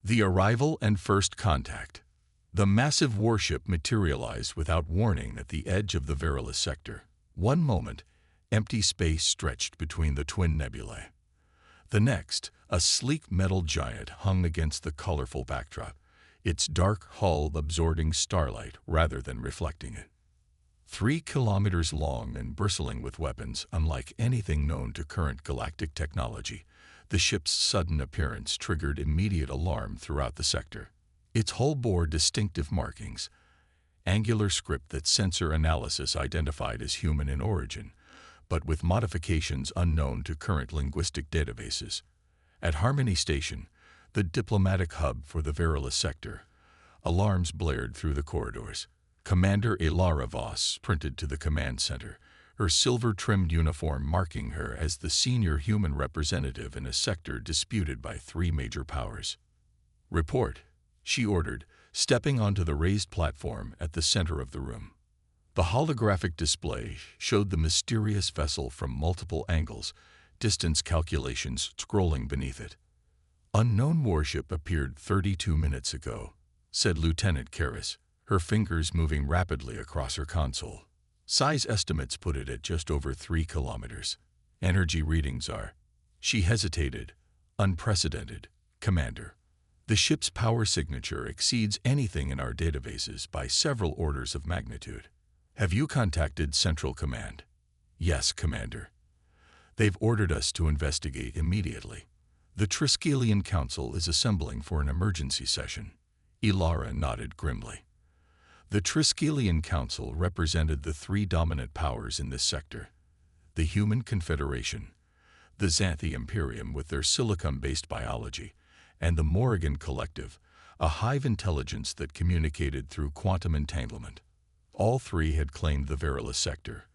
The arrival and first contact. The massive warship materialized without warning at the edge of the Verilus sector. One moment, empty space stretched between the twin nebulae. The next, a sleek metal giant hung against the colorful backdrop, its dark hull absorbing starlight rather than reflecting it. 3 kilometers long and bristling with weapons unlike anything known to current galactic technology, the ship's sudden appearance triggered immediate alarm throughout the sector. Its hull bore distinctive markings, angular script that sensor analysis identified as human in origin, but with modifications unknown to current linguistic databases. At Harmony Station, the diplomatic hub for the Verilus sector, alarms blared through the corridors. Commander Ilara Voss sprinted to the command center, her silver-trimmed uniform marking her as the senior human representative in a sector disputed by 3 major powers. "Report," she ordered, stepping onto the raised platform at the center of the room. The holographic display showed the mysterious vessel from multiple angles, distance calculations scrolling beneath it. "Unknown warship appeared 32 minutes ago," said Lieutenant Karras, her fingers moving rapidly across her console. "Size estimates put it at just over 3 kilometers. Energy readings are..." She hesitated. "Unprecedented, Commander. The ship's power signature exceeds anything in our databases by several orders of magnitude. Have you contacted Central Command?" "Yes, Commander. They've ordered us to investigate immediately. The Triskelion Council is assembling for an emergency session." Ilara nodded grimly. The Triskelion Council represented the 3 dominant powers in this sector: the Human Confederation, the Xanthi Imperium with their silicon-based biology, and the Morrigan Collective, a hive intelligence that communicated through quantum entanglement. All 3 had claimed the Verilus sector,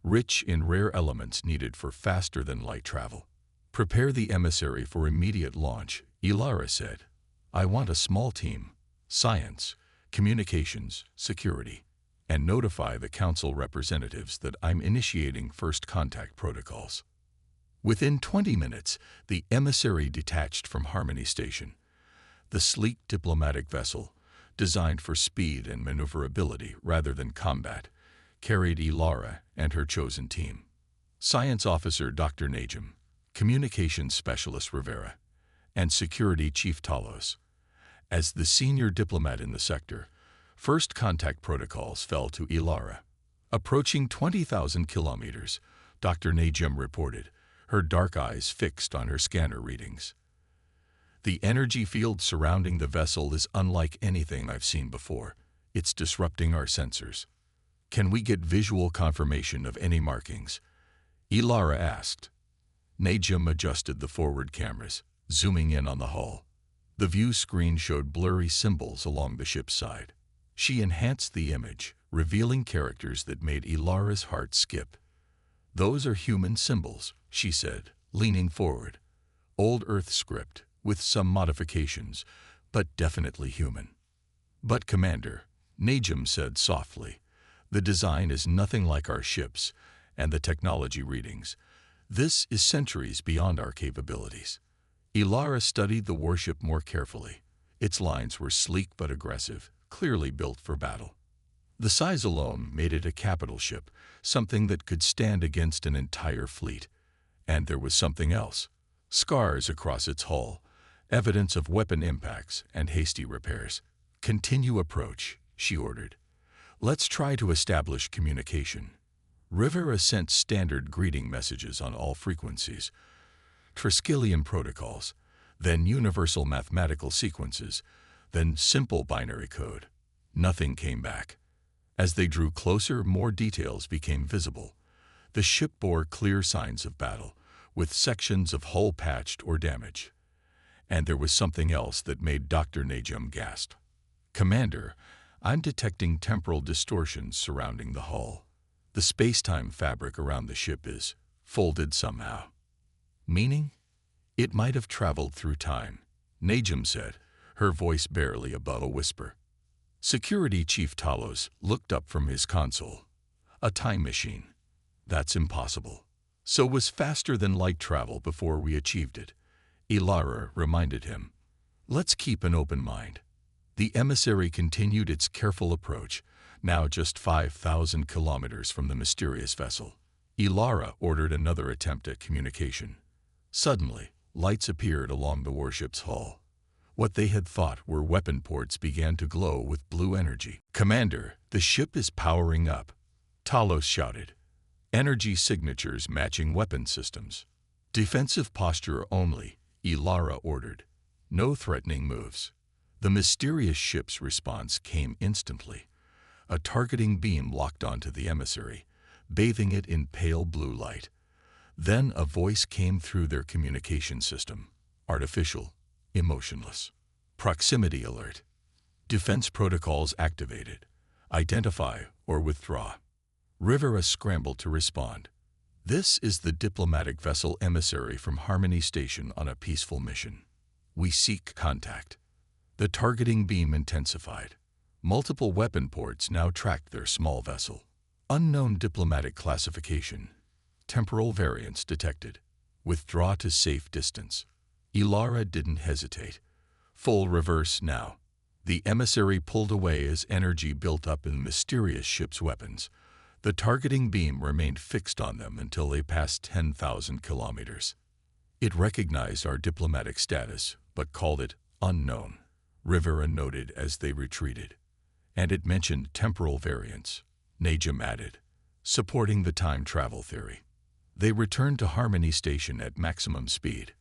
rich in rare elements needed for faster-than-light travel. "Prepare the emissary for immediate launch," Ilara said. "I want a small team, science, communications, security, and notify the council representatives that I'm initiating first contact protocols." Within 20 minutes, the emissary detached from Harmony Station. The sleek diplomatic vessel, designed for speed and maneuverability rather than combat, carried Ilara and her chosen team. Science Officer Dr. Najim, Communications Specialist Rivera, and Security Chief Talos. As the senior diplomat in the sector, first contact protocols fell to Ilara. "Approaching 20,000 kilometers," Dr. Najim reported, her dark eyes fixed on her scanner readings. "The energy field surrounding the vessel is unlike anything I've seen before. It's disrupting our sensors." "Can we get visual confirmation of any markings?" Ilara asked. Najim adjusted the forward cameras, zooming in on the hull. The view screen showed blurry symbols along the ship's side. She enhanced the image, revealing characters that made Ilara's heart skip. "Those are human symbols," she said, leaning forward. "Old Earth script, with some modifications, but definitely human." "But Commander," Najim said softly, "the design is nothing like our ships and the technology readings. This is centuries beyond our capabilities." Ilara studied the warship more carefully. Its lines were sleek but aggressive, clearly built for battle. The size alone made it a capital ship, something that could stand against an entire fleet. And there was something else. Scars across its hull, evidence of weapon impacts and hasty repairs. "Continue approach," she ordered. "Let's try to establish communication." Rivera sent standard greeting messages on all frequencies, Triskelion protocols, then universal mathematical sequences, then simple binary code. Nothing came back. As they drew closer, more details became visible. The ship bore clear signs of battle, with sections of hull patched or damaged. And there was something else that made Dr. Najim gasp. "Commander, I'm detecting temporal distortions surrounding the hull. The space-time fabric around the ship is folded somehow." "Meaning?" "It might have traveled through time," Najim said, her voice barely above a whisper. Security Chief Talos looked up from his console. "A time machine? That's impossible. So was faster than light travel before we achieved it," Ilara reminded him. Let's keep an open mind. The emissary continued its careful approach, now just 5,000 kilometers from the mysterious vessel. Ilara ordered another attempt at communication. Suddenly, lights appeared along the warship's hull. What they had thought were weapon ports began to glow with blue energy. "Commander, the ship is powering up," Talos shouted. "Energy signatures matching weapon systems." "Defensive posture only," Ilara ordered. "No threatening moves." The mysterious ship's response came instantly. A targeting beam locked onto the emissary, bathing it in pale blue light. Then a voice came through their communication system. Artificial, emotionless. "Proximity alert. Defense protocols activated. Identify or withdraw." Rivera scrambled to respond. "This is the diplomatic vessel emissary from Harmony Station on a peaceful mission. We seek contact." The targeting beam intensified. Multiple weapon ports now tracked their small vessel. Unknown diplomatic classification. Temporal variance detected. Withdraw to safe distance. Ilara didn't hesitate. Full reverse now. The emissary pulled away as energy built up in the mysterious ship's weapons. The targeting beam remained fixed on them until they passed 10,000 kilometers. "It recognized our diplomatic status, but called it unknown," Rivera noted as they retreated. "And it mentioned temporal variance," Najam added, supporting the time travel theory. They returned to Harmony Station at maximum speed.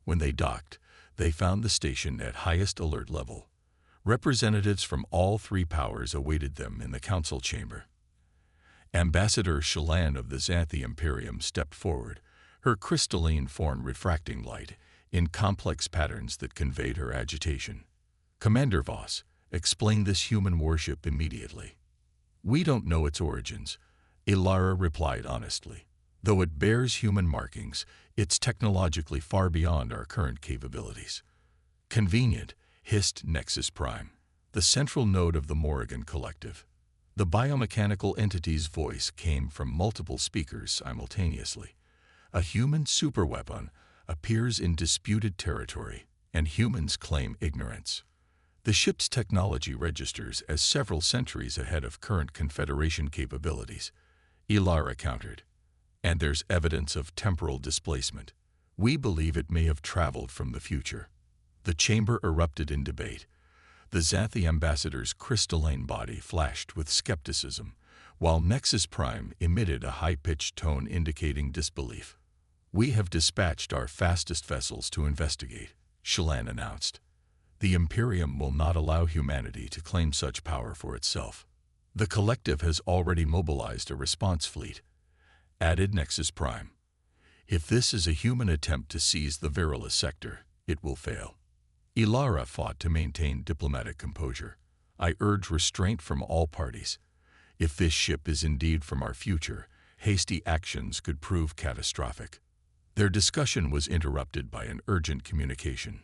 When they docked, they found the station at highest alert level. Representatives from all three powers awaited them in the council chamber. Ambassador Shallan of the Xanthi Imperium stepped forward, her crystalline form refracting light in complex patterns that conveyed her agitation. "Commander Voss, explain this human warship immediately." "We don't know its origins," Ilara replied honestly. "Though it bears human markings, it's technologically far beyond our current capabilities." "Convenient," hissed Nexus Prime, the central node of the Morrigan Collective. The biomechanical entity's voice came from multiple speakers simultaneously. "A human superweapon appears in disputed territory, and humans claim ignorance. The ship's technology registers as several centuries ahead of current Confederation capabilities," Ilara countered. "And there's evidence of temporal displacement. We believe it may have traveled from the future." The chamber erupted in debate. The Xanthi ambassador's crystalline body flashed with skepticism, while Nexus Prime emitted a high-pitched tone indicating disbelief. "We have dispatched our fastest vessels to investigate," Shallan announced. "The Imperium will not allow humanity to claim such power for itself." "The Collective has already mobilized a response fleet," added Nexus Prime. "If this is a human attempt to seize the Verilus sector, it will fail." Ilara fought to maintain diplomatic composure. "I urge restraint from all parties. If this ship is indeed from our future, hasty actions could prove catastrophic." Their discussion was interrupted by an urgent communication.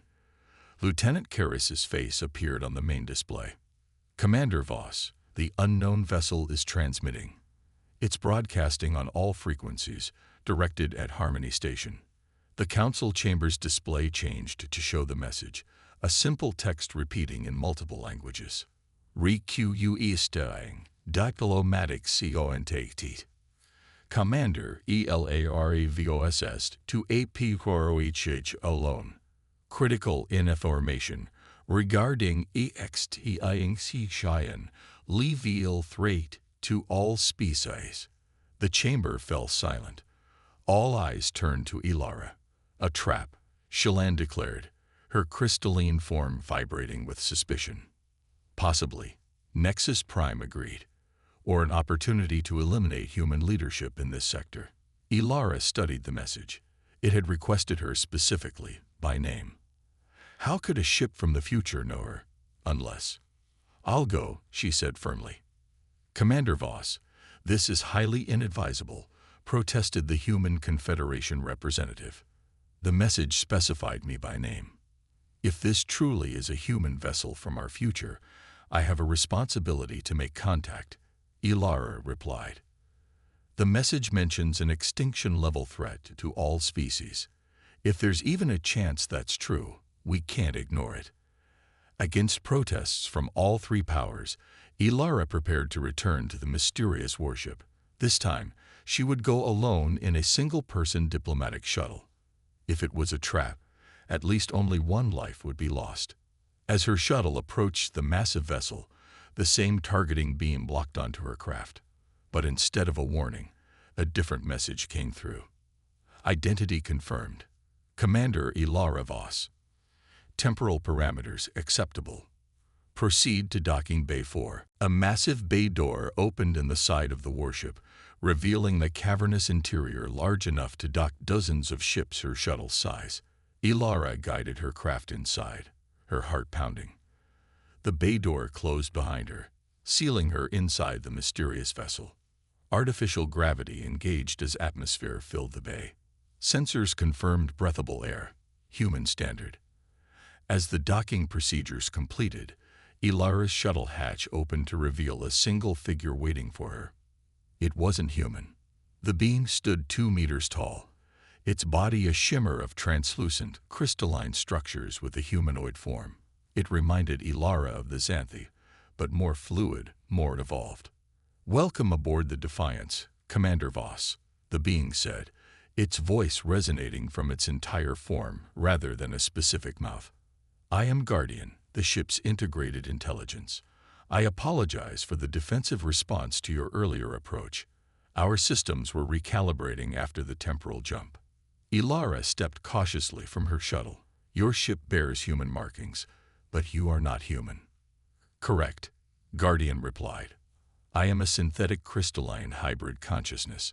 Lieutenant Karras' face appeared on the main display. "Commander Voss, the unknown vessel is transmitting. It's broadcasting on all frequencies, directed at Harmony Station." The council chamber's display changed to show the message, a simple text repeating in multiple languages. "Requesting diplomatic contact. Commander ELAREVOSS to APQROHH alone. Critical information regarding extinction level threat to all species." The chamber fell silent. All eyes turned to Ilara. "A trap," Shallan declared, her crystalline form vibrating with suspicion. "Possibly," Nexus Prime agreed, "or an opportunity to eliminate human leadership in this sector." Ilara studied the message. It had requested her specifically, by name. How could a ship from the future know her? Unless... "I'll go," she said firmly. "Commander Voss, this is highly inadvisable," protested the Human Confederation representative. "The message specified me by name. If this truly is a human vessel from our future, I have a responsibility to make contact," Ilara replied. "The message mentions an extinction-level threat to all species. If there's even a chance that's true, we can't ignore it." Against protests from all three powers, Ilara prepared to return to the mysterious warship. This time, she would go alone in a single-person diplomatic shuttle. If it was a trap, at least only one life would be lost. As her shuttle approached the massive vessel, the same targeting beam locked onto her craft. But instead of a warning, a different message came through. Identity confirmed. Commander Ilara Voss. Temporal parameters acceptable. Proceed to docking bay 4. A massive bay door opened in the side of the warship, revealing the cavernous interior large enough to dock dozens of ships her shuttle's size. Ilara guided her craft inside, her heart pounding. The bay door closed behind her, sealing her inside the mysterious vessel. Artificial gravity engaged as atmosphere filled the bay. Sensors confirmed breathable air, human standard. As the docking procedures completed, Ilara's shuttle hatch opened to reveal a single figure waiting for her. It wasn't human. The being stood 2 meters tall, its body a shimmer of translucent, crystalline structures with a humanoid form. It reminded Ilara of the Xanthi, but more fluid, more evolved. "Welcome aboard the Defiance, Commander Voss," the being said, its voice resonating from its entire form rather than a specific mouth. "I am Guardian, the ship's integrated intelligence. I apologize for the defensive response to your earlier approach. Our systems were recalibrating after the temporal jump." Ilara stepped cautiously from her shuttle. "Your ship bears human markings, but you are not human." "Correct," Guardian replied. "I am a synthetic crystalline hybrid consciousness.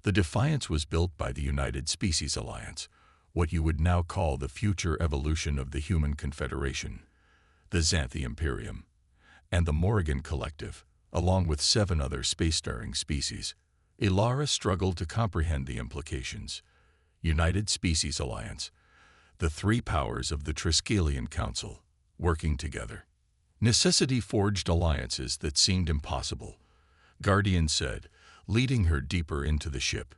The Defiance was built by the United Species Alliance, what you would now call the future evolution of the Human Confederation, the Xanthi Imperium, and the Morrigan Collective, along with 7 other spacefaring species." Ilara struggled to comprehend the implications. United Species Alliance, the 3 powers of the Triskelion Council, working together. Necessity forged alliances that seemed impossible, Guardian said, leading her deeper into the ship.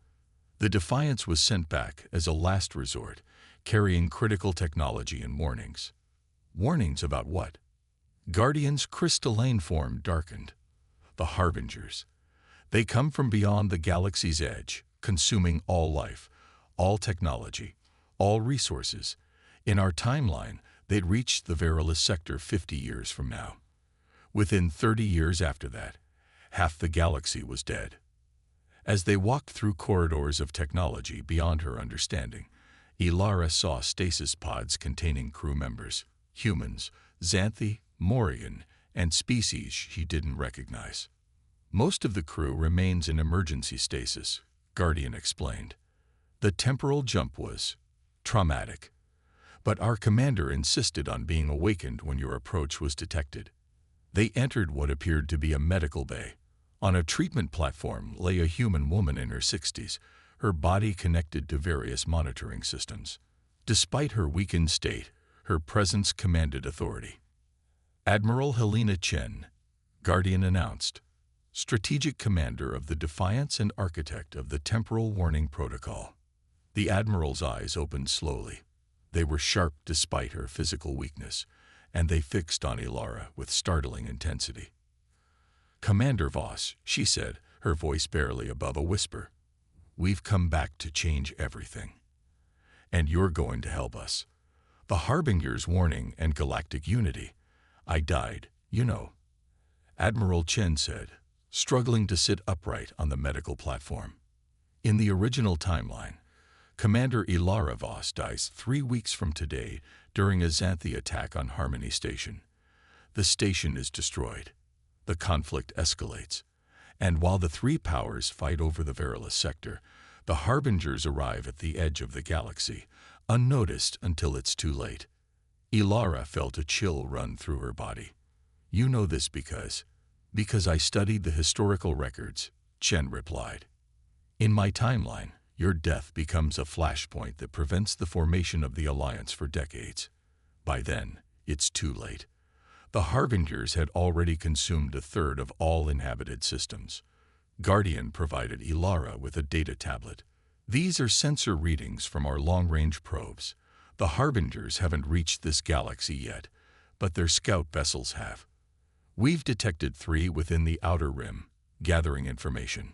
The Defiance was sent back as a last resort, carrying critical technology and warnings. Warnings about what? Guardian's crystalline form darkened. The Harbingers. They come from beyond the galaxy's edge, consuming all life, all technology, all resources. In our timeline, they'd reached the Verilus sector 50 years from now. Within 30 years after that, half the galaxy was dead. As they walked through corridors of technology beyond her understanding, Ilara saw stasis pods containing crew members, humans, Xanthi, Morrigan, and species she didn't recognize. "Most of the crew remains in emergency stasis," Guardian explained. "The temporal jump was traumatic, but our commander insisted on being awakened when your approach was detected." They entered what appeared to be a medical bay. On a treatment platform lay a human woman in her 60s, her body connected to various monitoring systems. Despite her weakened state, her presence commanded authority. "Admiral Helena Chen," Guardian announced, strategic commander of the Defiance and architect of the Temporal Warning Protocol. The Admiral's eyes opened slowly. They were sharp despite her physical weakness, and they fixed on Ilara with startling intensity. "Commander Voss," she said, her voice barely above a whisper, "we've come back to change everything. And you're going to help us. The Harbinger's warning and galactic unity. I died, you know," Admiral Chen said, struggling to sit upright on the medical platform. "In the original timeline, Commander Ilara Voss dies 3 weeks from today during a Xanthi attack on Harmony Station. The station is destroyed. The conflict escalates, and while the 3 powers fight over the Verilus sector, the Harbingers arrive at the edge of the galaxy, unnoticed until it's too late." Ilara felt a chill run through her body. "You know this because I studied the historical records," Chen replied. "In my timeline, your death becomes a flashpoint that prevents the formation of the Alliance for decades. By then, it's too late. The Harbingers had already consumed 1/3 of all inhabited systems." Guardian provided Ilara with a data tablet. "These are sensor readings from our long-range probes. The Harbingers haven't reached this galaxy yet, but their scout vessels have. We've detected 3 within the outer rim, gathering information.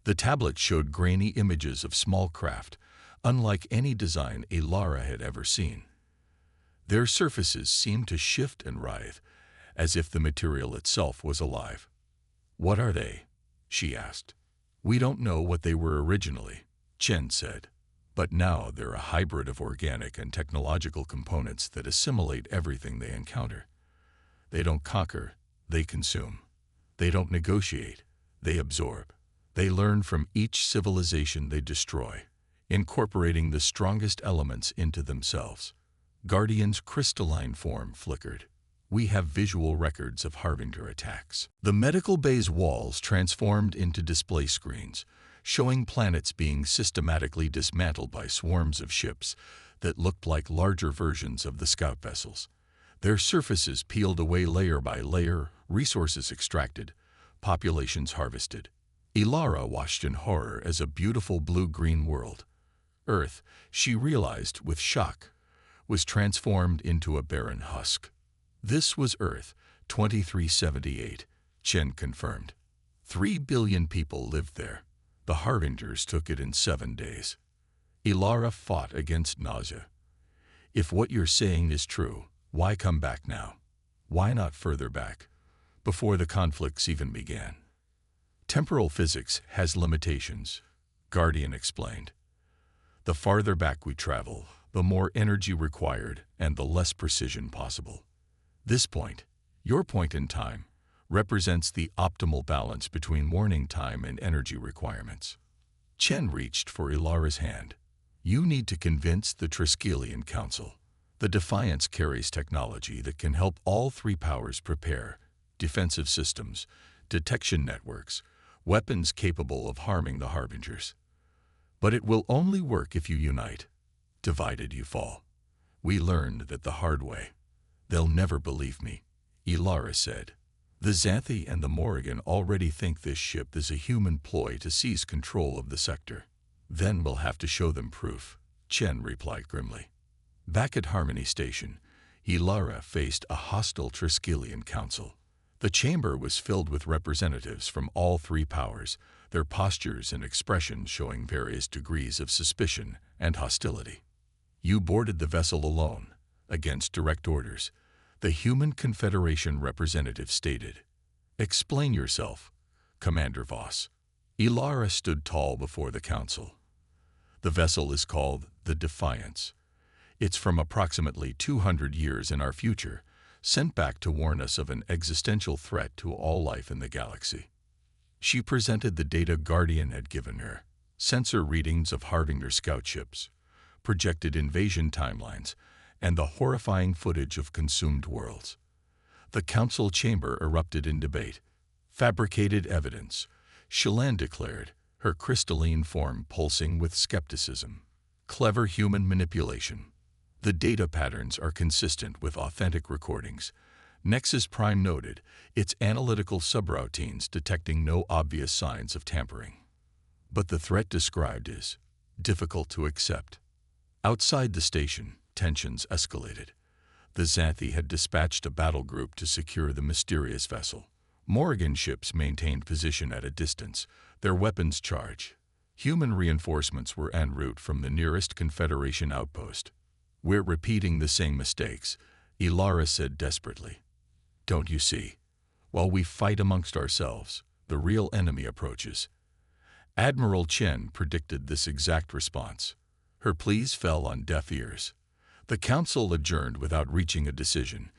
The tablet showed grainy images of small craft, unlike any design Ilara had ever seen. Their surfaces seemed to shift and writhe, as if the material itself was alive. "What are they?" she asked. "We don't know what they were originally," Chen said. "But now they're a hybrid of organic and technological components that assimilate everything they encounter. They don't conquer, they consume. They don't negotiate, they absorb. They learn from each civilization they destroy, incorporating the strongest elements into themselves." Guardian's crystalline form flickered. "We have visual records of Harbinger attacks." The medical bay's walls transformed into display screens, showing planets being systematically dismantled by swarms of ships that looked like larger versions of the scout vessels. Their surfaces peeled away layer by layer, resources extracted, populations harvested. Ilara watched in horror as a beautiful blue-green world. Earth, she realized with shock, was transformed into a barren husk. This was Earth 2378, Chen confirmed. 3 billion people lived there. The Harbingers took it in 7 days. Ilara fought against nausea. "If what you're saying is true, why come back now? Why not further back, before the conflicts even began?" "Temporal physics has limitations," Guardian explained. "The farther back we travel, the more energy required and the less precision possible. This point, your point in time, represents the optimal balance between warning time and energy requirements." Chen reached for Ilara's hand. "You need to convince the Triskelion Council. The Defiance carries technology that can help all 3 powers prepare: defensive systems, detection networks, weapons capable of harming the Harbingers. But it will only work if you unite. Divided you fall. We learned that the hard way." "They'll never believe me," Ilara said. "The Xanthi and the Morrigan already think this ship is a human ploy to seize control of the sector." "Then we'll have to show them proof," Chen replied grimly. Back at Harmony Station, Ilara faced a hostile Triskelion Council. The chamber was filled with representatives from all 3 powers, their postures and expressions showing various degrees of suspicion and hostility. "You boarded the vessel alone, against direct orders," the Human Confederation representative stated. "Explain yourself, Commander Voss." Ilara stood tall before the council. "The vessel is called the Defiance. It's from approximately 200 years in our future, sent back to warn us of an existential threat to all life in the galaxy." She presented the data Guardian had given her: sensor readings of Harbinger scout ships, projected invasion timelines, and the horrifying footage of consumed worlds. The council chamber erupted in debate. "Fabricated evidence," Shallan declared, her crystalline form pulsing with skepticism. "Clever human manipulation. The data patterns are consistent with authentic recordings." Nexus Prime noted, its analytical subroutines detecting no obvious signs of tampering. But the threat described is difficult to accept. Outside the station, tensions escalated. The Xanthi had dispatched a battle group to secure the mysterious vessel. Morrigan ships maintained position at a distance, their weapons charged. Human reinforcements were en route from the nearest Confederation outpost. "We're repeating the same mistakes," Ilara said desperately. "Don't you see? While we fight amongst ourselves, the real enemy approaches." Admiral Chen predicted this exact response. Her pleas fell on deaf ears. The council adjourned without reaching a decision,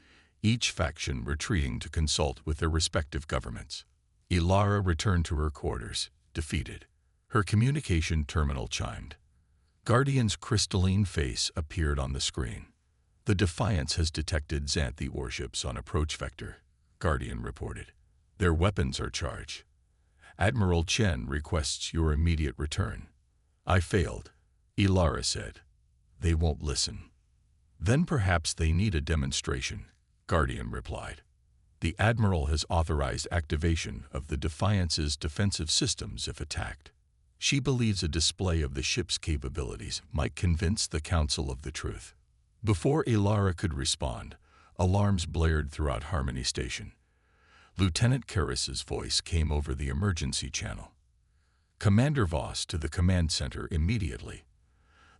each faction retreating to consult with their respective governments. Ilara returned to her quarters, defeated. Her communication terminal chimed. Guardian's crystalline face appeared on the screen. "The Defiance has detected Xanthi warships on approach vector," Guardian reported. "Their weapons are charged. Admiral Chen requests your immediate return." "I failed," Ilara said. "They won't listen." "Then perhaps they need a demonstration," Guardian replied. "The Admiral has authorized activation of the Defiance's defensive systems if attacked. She believes a display of the ship's capabilities might convince the Council of the truth." Before Ilara could respond, Alarms blared throughout Harmony Station. Lieutenant Karras's voice came over the emergency channel. Commander Voss to the command center immediately.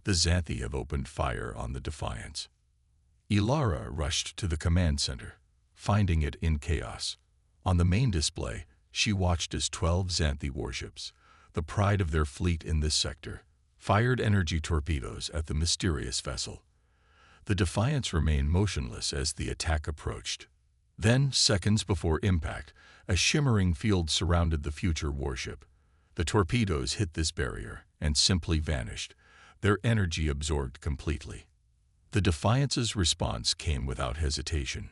The Xanthi have opened fire on the Defiance. Ilara rushed to the command center, finding it in chaos. On the main display, she watched as 12 Xanthi warships, the pride of their fleet in this sector, fired energy torpedoes at the mysterious vessel. The Defiance remained motionless as the attack approached. Then, seconds before impact, a shimmering field surrounded the future warship. The torpedoes hit this barrier and simply vanished, their energy absorbed completely. The Defiance's response came without hesitation.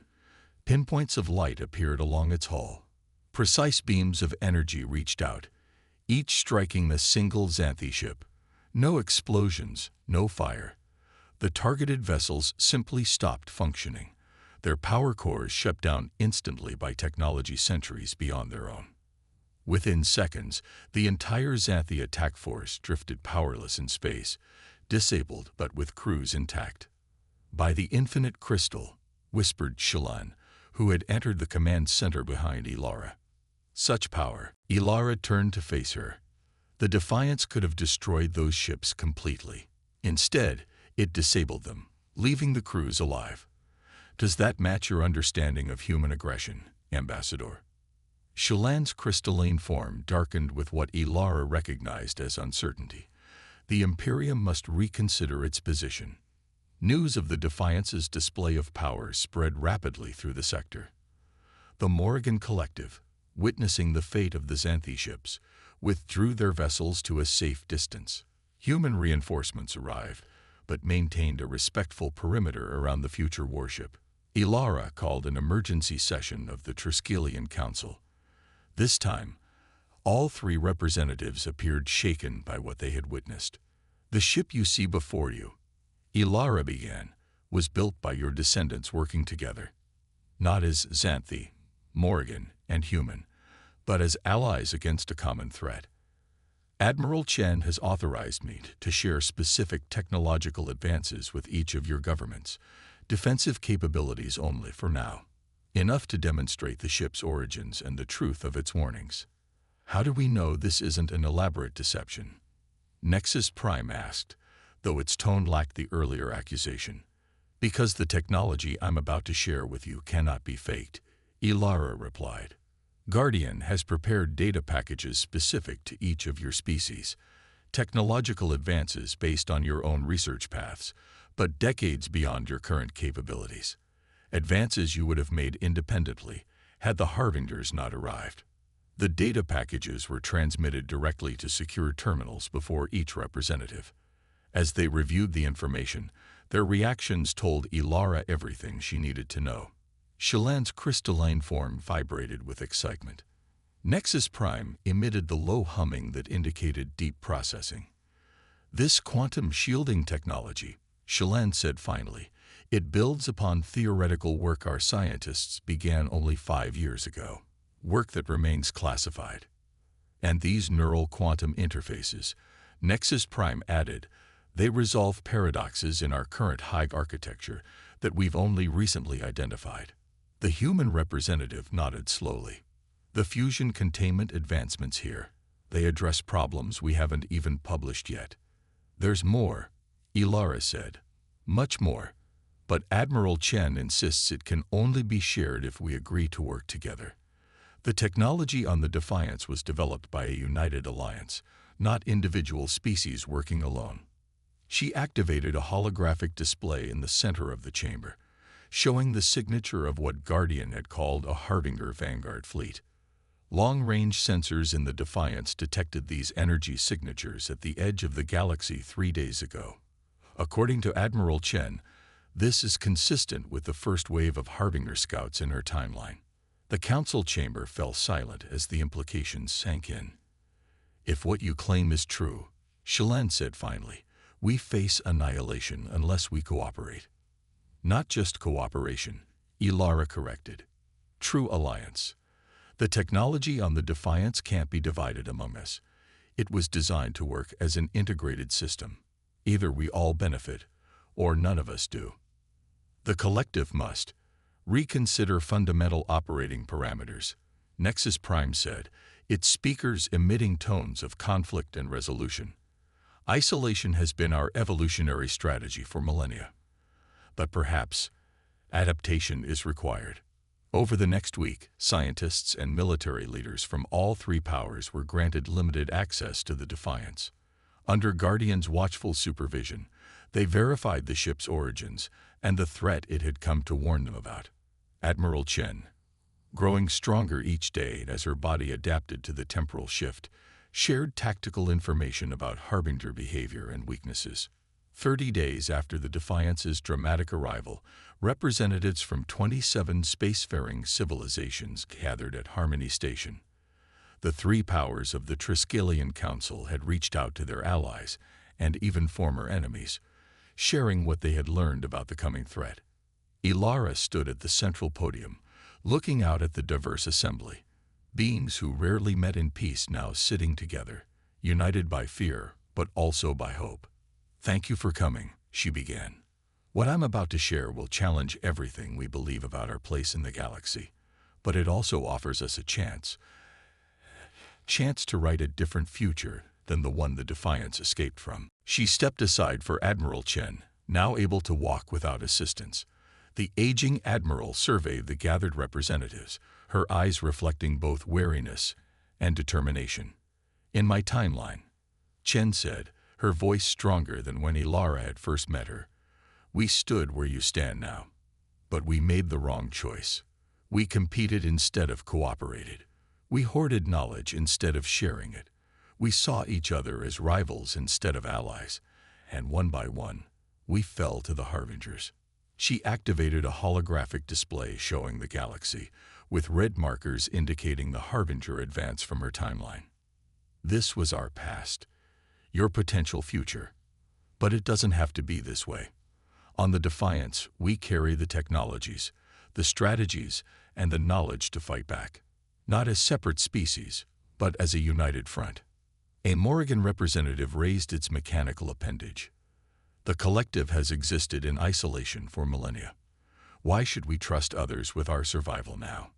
Pinpoints of light appeared along its hull. Precise beams of energy reached out, each striking the single Xanthi ship. No explosions, no fire. The targeted vessels simply stopped functioning, their power cores shut down instantly by technology centuries beyond their own. Within seconds, the entire Xanthi attack force drifted powerless in space, disabled but with crews intact. "By the infinite crystal," whispered Shallan, who had entered the command center behind Ilara. Such power. Ilara turned to face her. The Defiance could have destroyed those ships completely. Instead, it disabled them, leaving the crews alive. Does that match your understanding of human aggression, Ambassador? Shallan's crystalline form darkened with what Ilara recognized as uncertainty. The Imperium must reconsider its position. News of the Defiance's display of power spread rapidly through the sector. The Morrigan Collective, witnessing the fate of the Xanthi ships, withdrew their vessels to a safe distance. Human reinforcements arrived, but maintained a respectful perimeter around the future warship. Ilara called an emergency session of the Triskelion Council. This time, all 3 representatives appeared shaken by what they had witnessed. "The ship you see before you," Ilara began, "was built by your descendants working together. Not as Xanthi, Morrigan, and human, but as allies against a common threat. Admiral Chen has authorized me to share specific technological advances with each of your governments, defensive capabilities only for now. Enough to demonstrate the ship's origins and the truth of its warnings." "How do we know this isn't an elaborate deception?" Nexus Prime asked, though its tone lacked the earlier accusation. "Because the technology I'm about to share with you cannot be faked," Ilara replied. "Guardian has prepared data packages specific to each of your species, technological advances based on your own research paths, but decades beyond your current capabilities. Advances you would have made independently had the Harbingers not arrived. The data packages were transmitted directly to secure terminals before each representative. As they reviewed the information, their reactions told Ilara everything she needed to know." Shallan's crystalline form vibrated with excitement. Nexus Prime emitted the low humming that indicated deep processing. "This quantum shielding technology," Shallan said finally, "it builds upon theoretical work our scientists began only 5 years ago, work that remains classified. And these neural quantum interfaces," Nexus Prime added, "they resolve paradoxes in our current Hive architecture that we've only recently identified." The human representative nodded slowly. "The fusion containment advancements here, they address problems we haven't even published yet." "There's more," Ilara said. "Much more. But Admiral Chen insists it can only be shared if we agree to work together. The technology on the Defiance was developed by a united alliance, not individual species working alone." She activated a holographic display in the center of the chamber, showing the signature of what Guardian had called a Harbinger Vanguard fleet. Long-range sensors in the Defiance detected these energy signatures at the edge of the galaxy 3 days ago. According to Admiral Chen, this is consistent with the first wave of Harbinger scouts in her timeline. The council chamber fell silent as the implications sank in. "If what you claim is true," Shallan said finally, "we face annihilation unless we cooperate." "Not just cooperation," Ilara corrected. "True alliance. The technology on the Defiance can't be divided among us. It was designed to work as an integrated system. Either we all benefit, or none of us do. The collective must," Reconsider fundamental operating parameters, Nexus Prime said, its speakers emitting tones of conflict and resolution. Isolation has been our evolutionary strategy for millennia. But perhaps adaptation is required. Over the next week, scientists and military leaders from all three powers were granted limited access to the Defiance. Under Guardian's watchful supervision, they verified the ship's origins and the threat it had come to warn them about. Admiral Chen, growing stronger each day as her body adapted to the temporal shift, shared tactical information about Harbinger behavior and weaknesses. 30 days after the Defiance's dramatic arrival, representatives from 27 spacefaring civilizations gathered at Harmony Station. The three powers of the Triskelion Council had reached out to their allies and even former enemies, sharing what they had learned about the coming threat. Ilara stood at the central podium, looking out at the diverse assembly. Beings who rarely met in peace now sitting together, united by fear, but also by hope. "Thank you for coming," she began. "What I'm about to share will challenge everything we believe about our place in the galaxy, but it also offers us a chance to write a different future than the one the Defiance escaped from." She stepped aside for Admiral Chen, now able to walk without assistance. The aging admiral surveyed the gathered representatives, her eyes reflecting both wariness and determination. "In my timeline," Chen said, her voice stronger than when Ilara had first met her, "we stood where you stand now. But we made the wrong choice. We competed instead of cooperated. We hoarded knowledge instead of sharing it. We saw each other as rivals instead of allies. And one by one, we fell to the Harbingers." She activated a holographic display showing the galaxy, with red markers indicating the Harbinger advance from her timeline. "This was our past, your potential future. But it doesn't have to be this way. On the Defiance, we carry the technologies, the strategies, and the knowledge to fight back. Not as separate species, but as a united front." A Morrigan representative raised its mechanical appendage. "The collective has existed in isolation for millennia. Why should we trust others with our survival now?"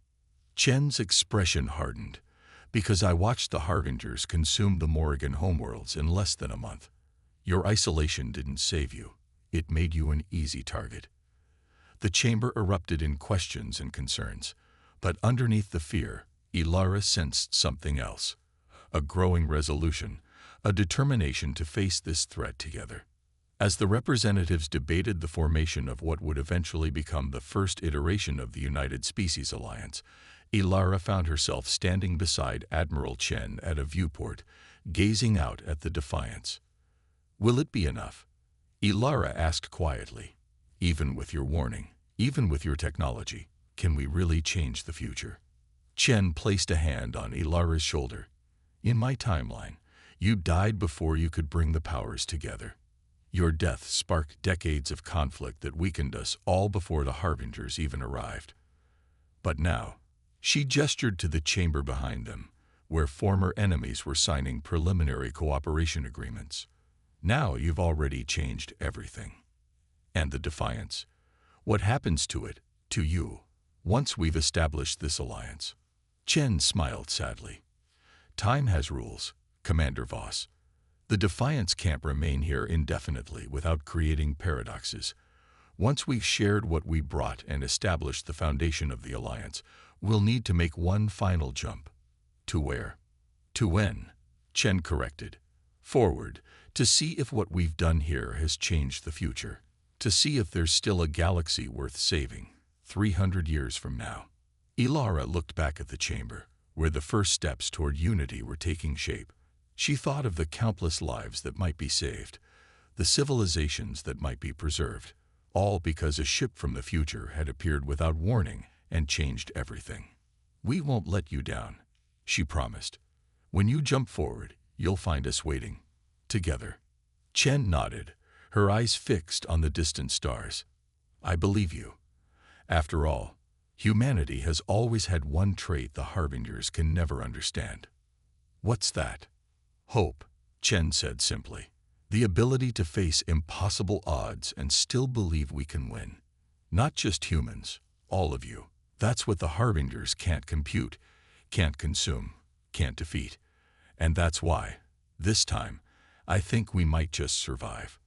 Chen's expression hardened. "Because I watched the Harbingers consume the Morrigan homeworlds in less than a month. Your isolation didn't save you. It made you an easy target." The chamber erupted in questions and concerns, but underneath the fear, Ilara sensed something else. A growing resolution, a determination to face this threat together. As the representatives debated the formation of what would eventually become the first iteration of the United Species Alliance, Ilara found herself standing beside Admiral Chen at a viewport, gazing out at the Defiance. "Will it be enough?" Ilara asked quietly. "Even with your warning, even with your technology, can we really change the future?" Chen placed a hand on Ilara's shoulder. "In my timeline, you died before you could bring the powers together. Your death sparked decades of conflict that weakened us all before the Harbingers even arrived. But now," she gestured to the chamber behind them, where former enemies were signing preliminary cooperation agreements. "Now you've already changed everything. And the Defiance? What happens to it, to you, once we've established this alliance?" Chen smiled sadly. "Time has rules, Commander Voss. The Defiance can't remain here indefinitely without creating paradoxes. Once we've shared what we brought and established the foundation of the Alliance, we'll need to make one final jump." "To where?" "To when," Chen corrected. "Forward, to see if what we've done here has changed the future. To see if there's still a galaxy worth saving, 300 years from now." Ilara looked back at the chamber, where the first steps toward unity were taking shape. She thought of the countless lives that might be saved, the civilizations that might be preserved, all because a ship from the future had appeared without warning and changed everything. "We won't let you down," she promised. "When you jump forward, you'll find us waiting. Together." Chen nodded, her eyes fixed on the distant stars. "I believe you. After all, humanity has always had one trait the Harbingers can never understand." "What's that?" "Hope," Chen said simply. "The ability to face impossible odds and still believe we can win. Not just humans, all of you. That's what the Harbingers can't compute, can't consume, can't defeat. And that's why, this time, I think we might just survive.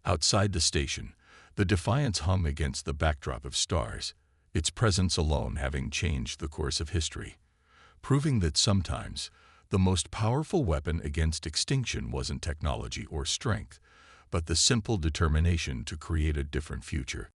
Outside the station, the Defiance hung against the backdrop of stars, its presence alone having changed the course of history, proving that sometimes the most powerful weapon against extinction wasn't technology or strength, but the simple determination to create a different future.